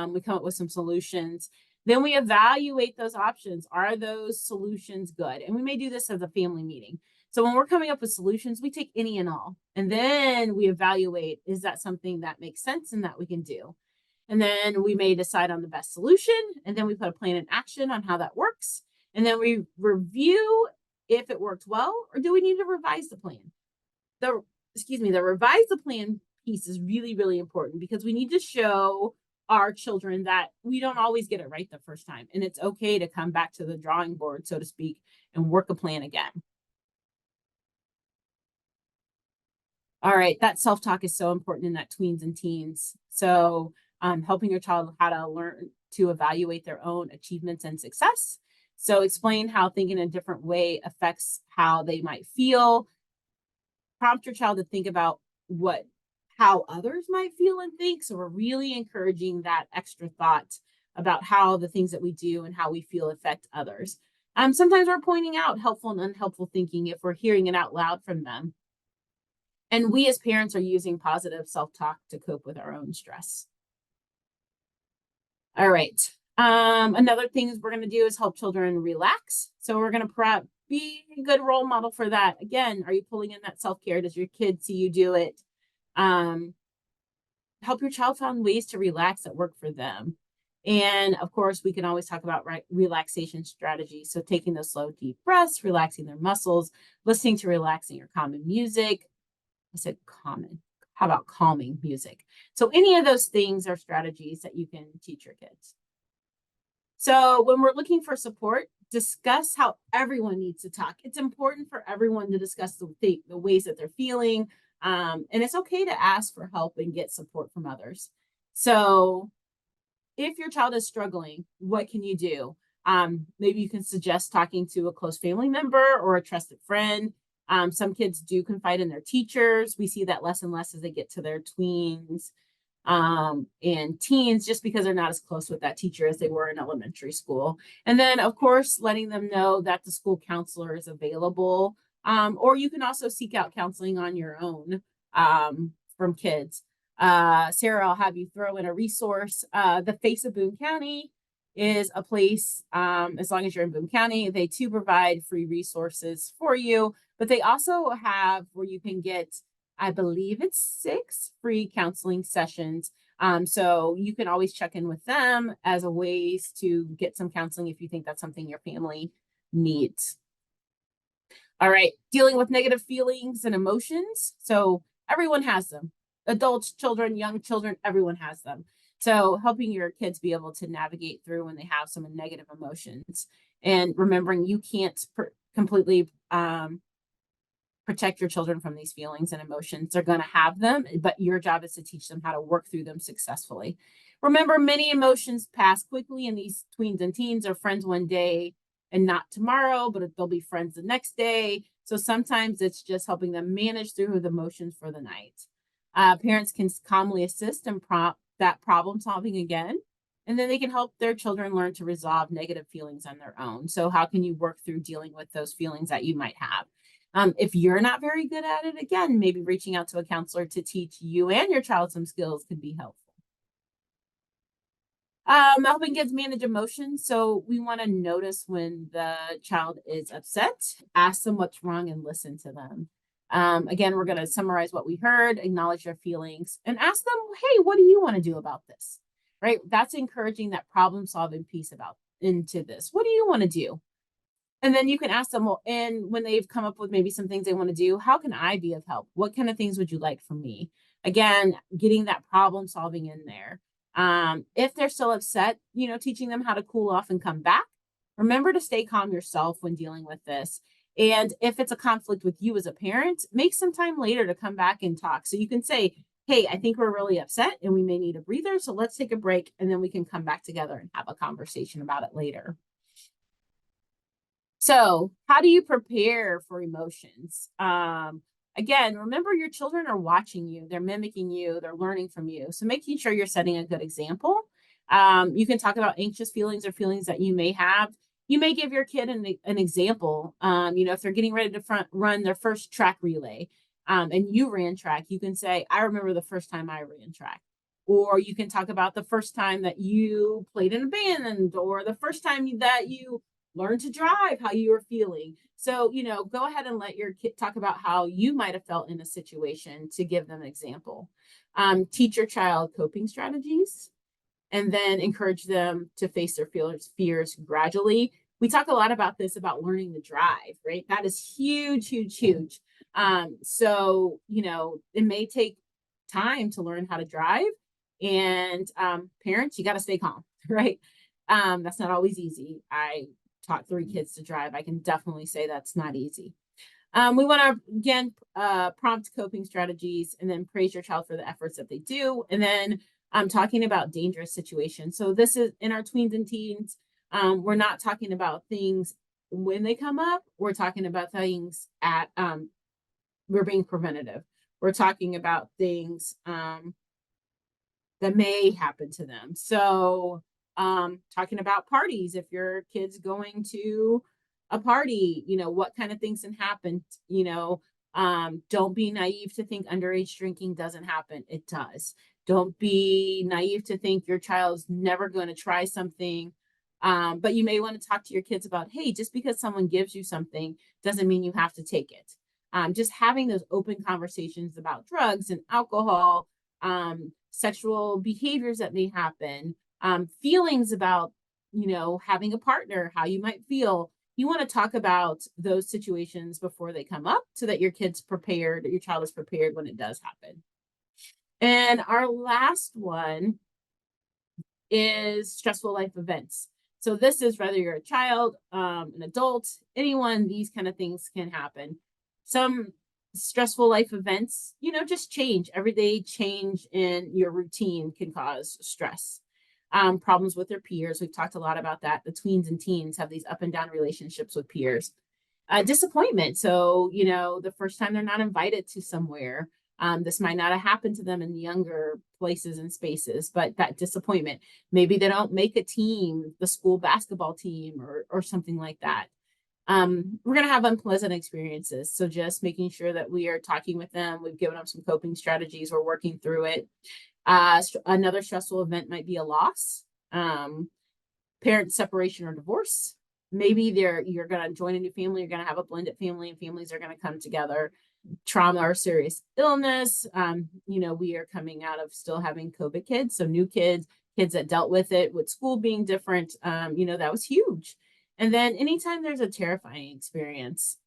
We come up with some solutions. Then we evaluate those options. Are those solutions good? And we may do this as a family meeting. So when we're coming up with solutions, we take any and all, and then we evaluate, is that something that makes sense and that we can do? And then we may decide on the best solution, and then we put a plan in action on how that works. And then we review if it worked well, or do we need to revise the plan? The revise the plan piece is really, really important because we need to show our children that we don't always get it right the first time. And it's okay to come back to the drawing board, so to speak, and work a plan again. All right, that self-talk is so important in that tweens and teens. So helping your child how to learn to evaluate their own achievements and success. So explain how thinking in a different way affects how they might feel. Prompt your child to think about how others might feel and think. So we're really encouraging that extra thought about how the things that we do and how we feel affect others. Sometimes we're pointing out helpful and unhelpful thinking if we're hearing it out loud from them. And we as parents are using positive self-talk to cope with our own stress. All right. Another thing we're going to do is help children relax. So we're going to be a good role model for that. Again, are you pulling in that self-care? Does your kid see you do it? Help your child find ways to relax that work for them. And of course, we can always talk about relaxation strategies. So taking those slow, deep breaths, relaxing their muscles, listening to relaxing or calming music. I said common. How about calming music? So any of those things are strategies that you can teach your kids. So when we're looking for support, discuss how everyone needs to talk. It's important for everyone to discuss the ways that they're feeling. And it's okay to ask for help and get support from others. So if your child is struggling, what can you do? Maybe you can suggest talking to a close family member or a trusted friend. Some kids do confide in their teachers. We see that less and less as they get to their tweens and teens, just because they're not as close with that teacher as they were in elementary school. And then, of course, letting them know that the school counselor is available. Or you can also seek out counseling on your own from kids. Sarah, I'll have you throw in a resource. The Face of Boone County is a place, as long as you're in Boone County, they too provide free resources for you. But they also have where you can get, I believe it's 6 free counseling sessions. So you can always check in with them as a ways to get some counseling if you think that's something your family needs. All right, dealing with negative feelings and emotions. So everyone has them. Adults, children, young children, everyone has them. So helping your kids be able to navigate through when they have some negative emotions, and remembering you can't completely protect your children from these feelings and emotions. They're going to have them, but your job is to teach them how to work through them successfully. Remember, many emotions pass quickly, and these tweens and teens are friends one day and not tomorrow, but they'll be friends the next day. So sometimes it's just helping them manage through the emotions for the night. Parents can calmly assist and prompt that problem solving again, and then they can help their children learn to resolve negative feelings on their own. So, how can you work through dealing with those feelings that you might have? If you're not very good at it, again, maybe reaching out to a counselor to teach you and your child some skills could be helpful. Helping kids manage emotions. So we want to notice when the child is upset, ask them what's wrong, and listen to them. Again, we're going to summarize what we heard, acknowledge their feelings, and ask them, hey, what do you want to do about this? Right? That's encouraging that problem solving piece about into this. What do you want to do? And then you can ask them, well, and when they've come up with maybe some things they want to do, how can I be of help? What kind of things would you like from me? Again, getting that problem solving in there. If they're still upset, teaching them how to cool off and come back. Remember to stay calm yourself when dealing with this. And if it's a conflict with you as a parent, make some time later to come back and talk. So you can say, hey, I think we're really upset and we may need a breather. So let's take a break and then we can come back together and have a conversation about it later. So, how do you prepare for emotions? Again, remember your children are watching you, they're mimicking you, they're learning from you. So, making sure you're setting a good example. You can talk about anxious feelings or feelings that you may have. You may give your kid an example. If they're getting ready to run their first track relay and you ran track, you can say, I remember the first time I ran track. Or you can talk about the first time that you played in a band or the first time that you learn to drive, how you are feeling. So, go ahead and let your kid talk about how you might have felt in a situation to give them an example. Teach your child coping strategies and then encourage them to face their fears gradually. We talk a lot about this, about learning to drive, right? That is huge, huge, huge. So, it may take time to learn how to drive. And parents, you got to stay calm, right? That's not always easy. I taught 3 kids to drive. I can definitely say that's not easy. We want to, again, prompt coping strategies and then praise your child for the efforts that they do. And then I'm talking about dangerous situations. So this is in our tweens and teens. We're not talking about things when they come up. We're talking about things we're being preventative. We're talking about things that may happen to them. So talking about parties, if your kid's going to a party, what kind of things can happen. Don't be naive to think underage drinking doesn't happen. It does. Don't be naive to think your child's never going to try something. But you may want to talk to your kids about, hey, just because someone gives you something doesn't mean you have to take it. Just having those open conversations about drugs and alcohol, sexual behaviors that may happen, feelings about, having a partner, how you might feel. You want to talk about those situations before they come up so that your child is prepared when it does happen. And our last one is stressful life events. So this is whether you're a child, an adult, anyone, these kind of things can happen. Some stressful life events, just change. Everyday change in your routine can cause stress. Problems with their peers. We've talked a lot about that. The tweens and teens have these up and down relationships with peers. Disappointment. So, the first time they're not invited to somewhere, this might not have happened to them in younger places and spaces, but that disappointment, maybe they don't make a team, the school basketball team or something like that. We're going to have unpleasant experiences. So just making sure that we are talking with them. We've given them some coping strategies. We're working through it. Another stressful event might be a loss, parent separation or divorce. Maybe you're going to join a new family. You're going to have a blended family and families are going to come together. Trauma or serious illness. We are coming out of still having COVID kids. So new kids that dealt with it, with school being different, that was huge. And then anytime there's a terrifying experience,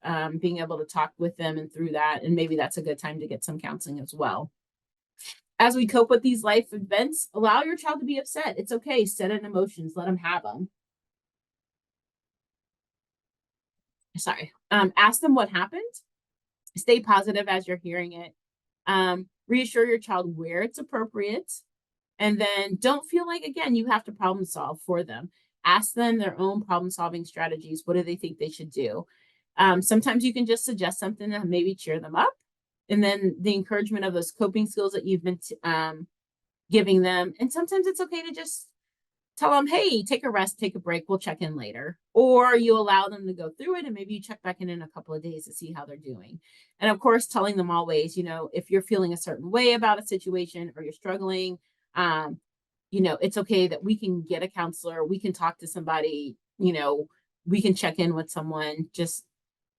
being able to talk with them and through that, and maybe that's a good time to get some counseling as well. As we cope with these life events, allow your child to be upset. It's okay. Set in emotions. Let them have them. Sorry. Ask them what happened. Stay positive as you're hearing it. Reassure your child where it's appropriate. And then don't feel like, again, you have to problem solve for them. Ask them their own problem solving strategies. What do they think they should do? Sometimes you can just suggest something to maybe cheer them up. And then the encouragement of those coping skills that you've been giving them. And sometimes it's okay to just tell them, hey, take a rest, take a break, we'll check in later. Or you allow them to go through it and maybe you check back in a couple of days to see how they're doing. And of course, telling them always, if you're feeling a certain way about a situation or you're struggling, it's okay that we can get a counselor, we can talk to somebody, we can check in with someone, just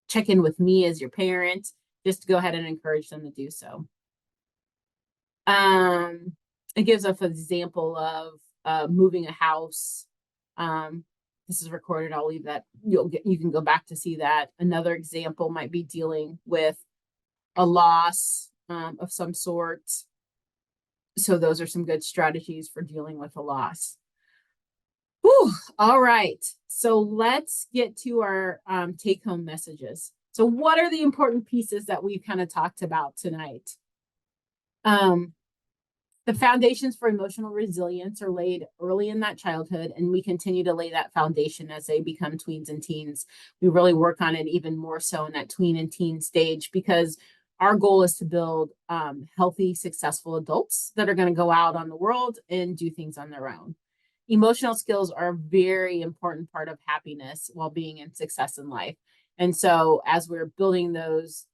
check in with me as your parent, just to go ahead and encourage them to do so. It gives us an example of moving a house. This is recorded. I'll leave that. You can go back to see that. Another example might be dealing with a loss of some sort. So those are some good strategies for dealing with a loss. Whew. All right. So let's get to our take-home messages. So what are the important pieces that we've kind of talked about tonight? The foundations for emotional resilience are laid early in that childhood, and we continue to lay that foundation as they become tweens and teens. We really work on it even more so in that tween and teen stage, because our goal is to build healthy, successful adults that are going to go out on the world and do things on their own. Emotional skills are a very important part of happiness, well-being, and success in life. And so as we're building those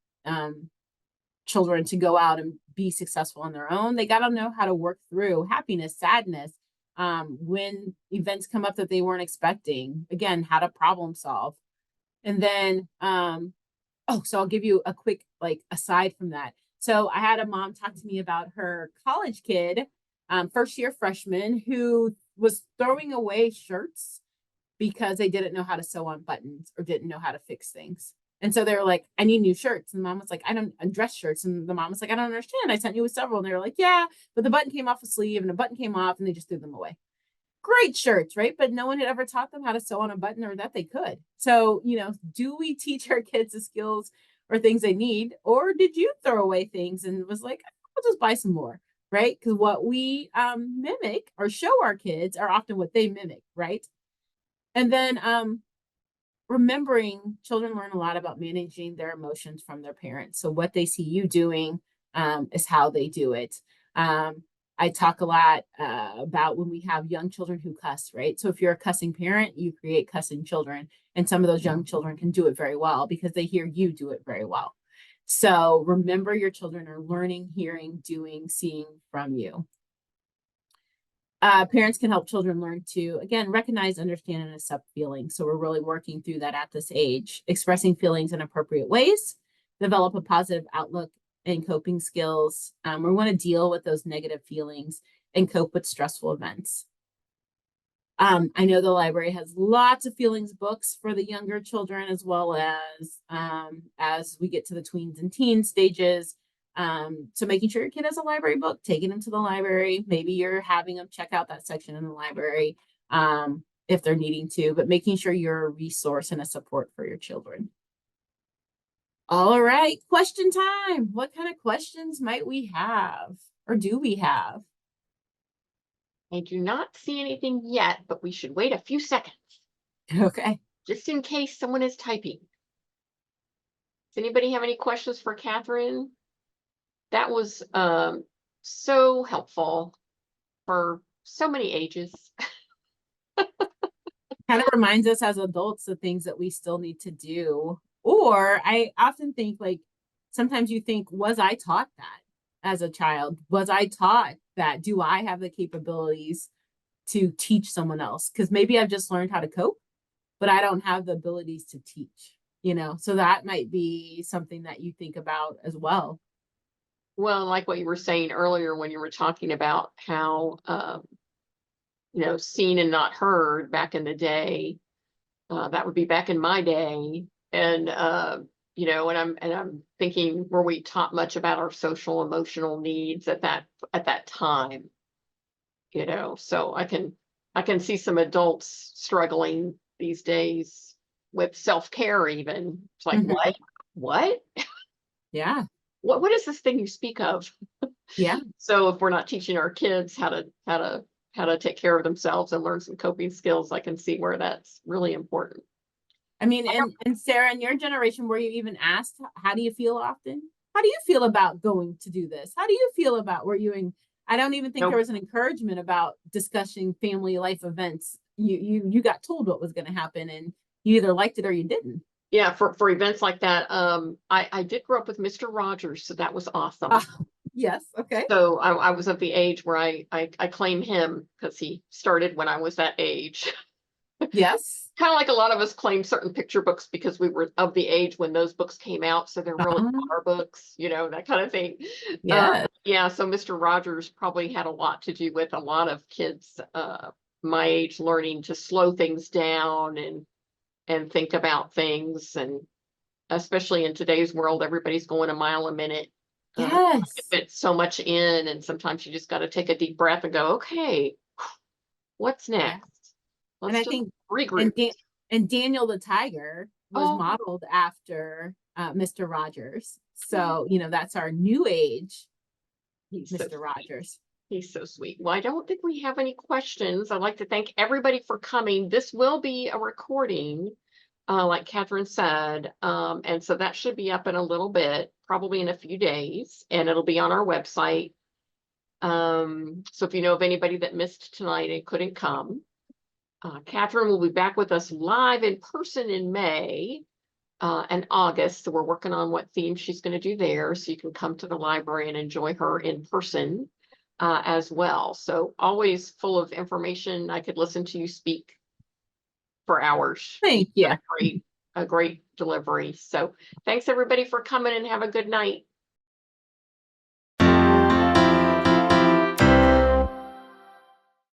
children to go out and be successful on their own, they got to know how to work through happiness, sadness, when events come up that they weren't expecting. Again, how to problem solve. And then, so I'll give you a quick, aside from that. So I had a mom talk to me about her college kid, first year freshman, who was throwing away shirts because they didn't know how to sew on buttons or didn't know how to fix things. And so they were like, I need new shirts. And the mom was like, I don't dress shirts. And the mom was like, I don't understand. I sent you with several. And they were like, yeah, but the button came off a sleeve and the button came off and they just threw them away. Great shirts, right? But no one had ever taught them how to sew on a button or that they could. So, do we teach our kids the skills or things they need? Or did you throw away things and was like, I'll just buy some more, right? Because what we mimic or show our kids are often what they mimic, right? And then remembering children learn a lot about managing their emotions from their parents. So what they see you doing is how they do it. I talk a lot about when we have young children who cuss, right? So if you're a cussing parent, you create cussing children. And some of those young children can do it very well because they hear you do it very well. So remember, your children are learning, hearing, doing, seeing from you. Parents can help children learn to, again, recognize, understand, and accept feelings. So we're really working through that at this age, expressing feelings in appropriate ways, develop a positive outlook and coping skills. We want to deal with those negative feelings and cope with stressful events. I know the library has lots of feelings books for the younger children, as well as we get to the tweens and teen stages. So making sure your kid has a library book, taking them to the library. Maybe you're having them check out that section in the library if they're needing to, but making sure you're a resource and a support for your children. All right, question time. What kind of questions might we have, or do we have? I do not see anything yet, but we should wait a few seconds Okay. just in case someone is typing. Does anybody have any questions for Catherine? That was so helpful for so many ages. Kind of reminds us as adults the things that we still need to do. Or I often think, sometimes you think, was I taught that as a child? Was I taught that? Do I have the capabilities to teach someone else? Because maybe I've just learned how to cope, but I don't have the abilities to teach, So that might be something that you think about as well. Well, like what you were saying earlier when you were talking about how seen and not heard back in the day. That would be back in my day. And and I'm thinking, were we taught much about our social emotional needs at that time? So I can see some adults struggling these days with self-care even. It's like, Mhm. what? Yeah. What is this thing you speak of? Yeah. So if we're not teaching our kids how to take care of themselves and learn some coping skills, I can see where that's really important. I mean, I don't and Sarah, in your generation, were you even asked, how do you feel often? How do you feel about going to do this? How do you feel about were you in, I don't even think there know. was an encouragement about discussing family life events. You got told what was going to happen and you either liked it or you didn't. Yeah, for events like that, I did grow up with Mr. Rogers, so that was awesome. Ah, yes, okay. So I was of the age where I claim him because he started when I was that age. Yes. Kind of like a lot of us claim certain picture books because we were of the age when those books came out, so they're really Uh, our books, that kind of thing. yes. Yeah, so Mr. Rogers probably had a lot to do with a lot of kids my age learning to slow things down and think about things, and especially in today's world, everybody's going a mile a minute. It Yes. fits so much in, and sometimes you just got to take a deep breath and go, okay, what's Yeah. next? And Let's I just think regroup. and and Daniel the Tiger was Oh, modeled after Mr. Rogers. yeah. So, that's our new age He's so Mr. sweet. Rogers. He's so sweet. Well, I don't think we have any questions. I'd like to thank everybody for coming. This will be a recording, like Catherine said. And so that should be up in a little bit, probably in a few days, and it'll be on our website. So if you know of anybody that missed tonight and couldn't come, Catherine will be back with us live in person in May and August. So we're working on what theme she's going to do there. So you can come to the library and enjoy her in person as well. So always full of information. I could listen to you speak for hours. You've Thank got you. a great delivery. So thanks everybody for coming and have a good night.